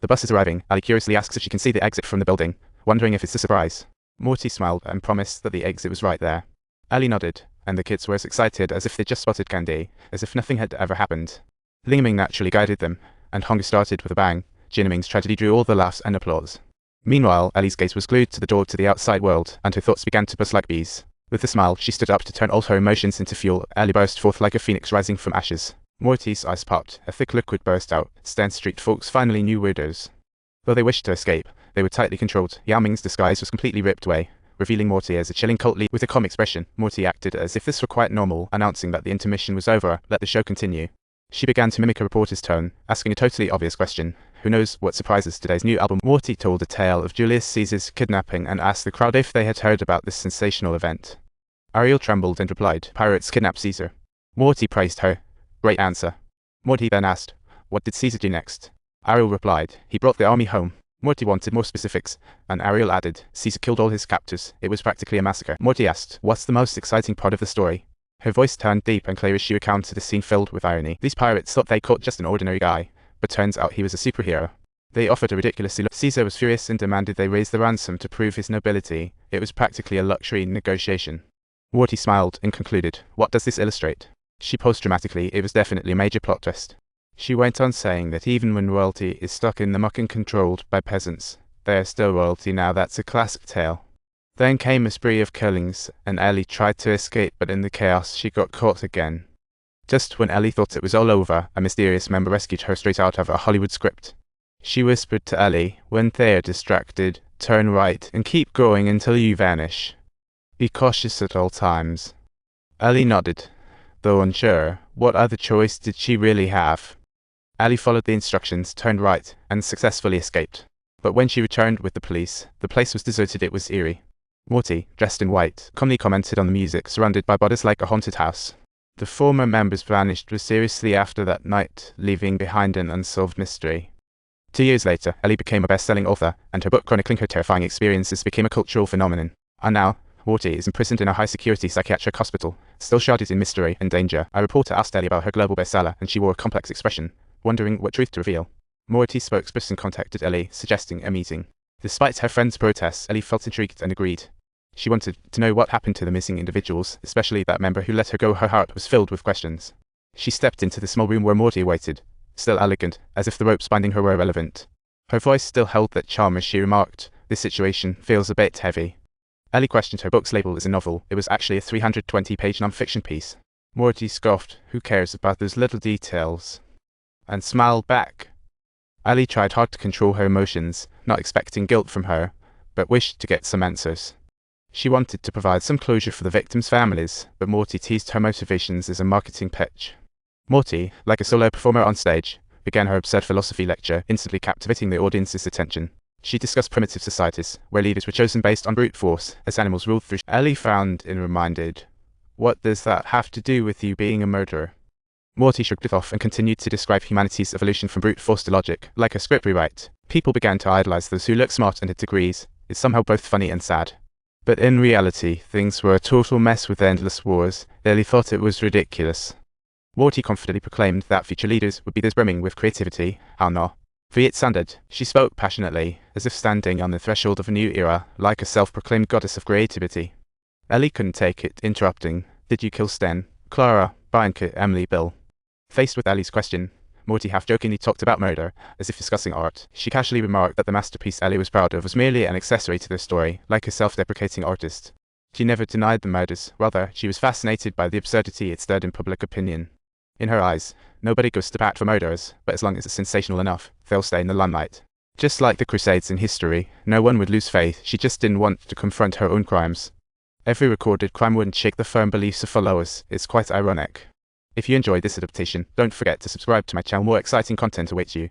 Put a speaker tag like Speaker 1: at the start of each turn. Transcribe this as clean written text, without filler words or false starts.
Speaker 1: The bus is arriving. Ellie curiously asks if she can see the exit from the building, wondering if it's a surprise. Moretti smiled and promised that the exit was right there. Ellie nodded, and the kids were as excited as if they'd just spotted candy, as if nothing had ever happened. Lingming naturally guided them, and Hunger started with a bang. Jinming's tragedy drew all the laughs and applause. Meanwhile, Ellie's gaze was glued to the door to the outside world, and her thoughts began to buzz like bees. With a smile, she stood up to turn all her emotions into fuel. Ellie burst forth like a phoenix rising from ashes. Moretti's eyes popped. A thick liquid burst out. Stan Street folks finally knew weirdos. Though they wished to escape, they were tightly controlled. Yao Ming's disguise was completely ripped away, revealing Moretti as a chilling cult leader with a calm expression. Moretti acted as if this were quite normal, announcing that the intermission was over. Let the show continue. She began to mimic a reporter's tone, asking a totally obvious question. Who knows what surprises today's new album? Moretti told a tale of Julius Caesar's kidnapping and asked the crowd if they had heard about this sensational event. Ariel trembled and replied, "Pirates kidnapped Caesar." Moretti praised her. Great answer. Moretti then asked, "What did Caesar do next?" Ariel replied, "He brought the army home." Moretti wanted more specifics, and Ariel added, "Caesar killed all his captors. It was practically a massacre." Moretti asked, "What's the most exciting part of the story?" Her voice turned deep and clear as she recounted a scene filled with irony. These pirates thought they caught just an ordinary guy, but turns out he was a superhero. They offered a ridiculously low. Caesar was furious and demanded they raise the ransom to prove his nobility. It was practically a luxury negotiation. Moretti smiled and concluded, "What does this illustrate?" She paused dramatically. It was definitely a major plot twist. She went on saying that even when royalty is stuck in the muck and controlled by peasants, they are still royalty. Now that's a classic tale. Then came a spree of killings, and Ellie tried to escape, but in the chaos she got caught again. Just when Ellie thought it was all over, a mysterious member rescued her straight out of a Hollywood script. She whispered to Ellie, "When they're distracted, turn right and keep going until you vanish. Be cautious at all times." Ellie nodded, though unsure. What other choice did she really have? Ellie followed the instructions, turned right, and successfully escaped. But when she returned with the police, the place was deserted. It was eerie. Moretti, dressed in white, calmly commented on the music, surrounded by bodies like a haunted house. The former members vanished mysteriously after that night, leaving behind an unsolved mystery. 2 years later, Ellie became a best-selling author, and her book chronicling her terrifying experiences became a cultural phenomenon. And now, Moretti is imprisoned in a high-security psychiatric hospital, still shrouded in mystery and danger. A reporter asked Ellie about her global bestseller, and she wore a complex expression, wondering what truth to reveal. Moretti's spokesperson contacted Ellie, suggesting a meeting. Despite her friend's protests, Ellie felt intrigued and agreed. She wanted to know what happened to the missing individuals, especially that member who let her go. Her heart was filled with questions. She stepped into the small room where Moretti waited, still elegant, as if the ropes binding her were irrelevant. Her voice still held that charm as she remarked, "This situation feels a bit heavy." Ellie questioned her book's label as a novel. It was actually a 320-page non-fiction piece. Moretti scoffed, "Who cares about those little details?" and smiled back. Ellie tried hard to control her emotions, not expecting guilt from her, but wished to get some answers. She wanted to provide some closure for the victims' families, but Moretti teased her motivations as a marketing pitch. Moretti, like a solo performer on stage, began her absurd philosophy lecture, instantly captivating the audience's attention. She discussed primitive societies, where leaders were chosen based on brute force, as animals ruled through. Ellie frowned and reminded, "What does that have to do with you being a murderer?" Moretti shrugged it off and continued to describe humanity's evolution from brute force to logic, like a script rewrite. People began to idolize those who look smart and had degrees. It's somehow both funny and sad. But in reality, things were a total mess with endless wars. Ellie thought it was ridiculous. Moretti confidently proclaimed that future leaders would be this brimming with creativity. How no? Viet sounded. She spoke passionately, as if standing on the threshold of a new era, like a self-proclaimed goddess of creativity. Ellie couldn't take it, interrupting, "Did you kill Sten, Clara, Bianca, Emily, Bill?" Faced with Ellie's question, Moretti half-jokingly talked about murder, as if discussing art. She casually remarked that the masterpiece Ellie was proud of was merely an accessory to their story, like a self-deprecating artist. She never denied the murders. Rather, she was fascinated by the absurdity it stirred in public opinion. In her eyes, nobody goes to bat for murderers, but as long as it's sensational enough, they'll stay in the limelight. Just like the Crusades in history, no one would lose faith. She just didn't want to confront her own crimes. Every recorded crime wouldn't shake the firm beliefs of followers. It's quite ironic. If you enjoyed this adaptation, don't forget to subscribe to my channel. More exciting content awaits you.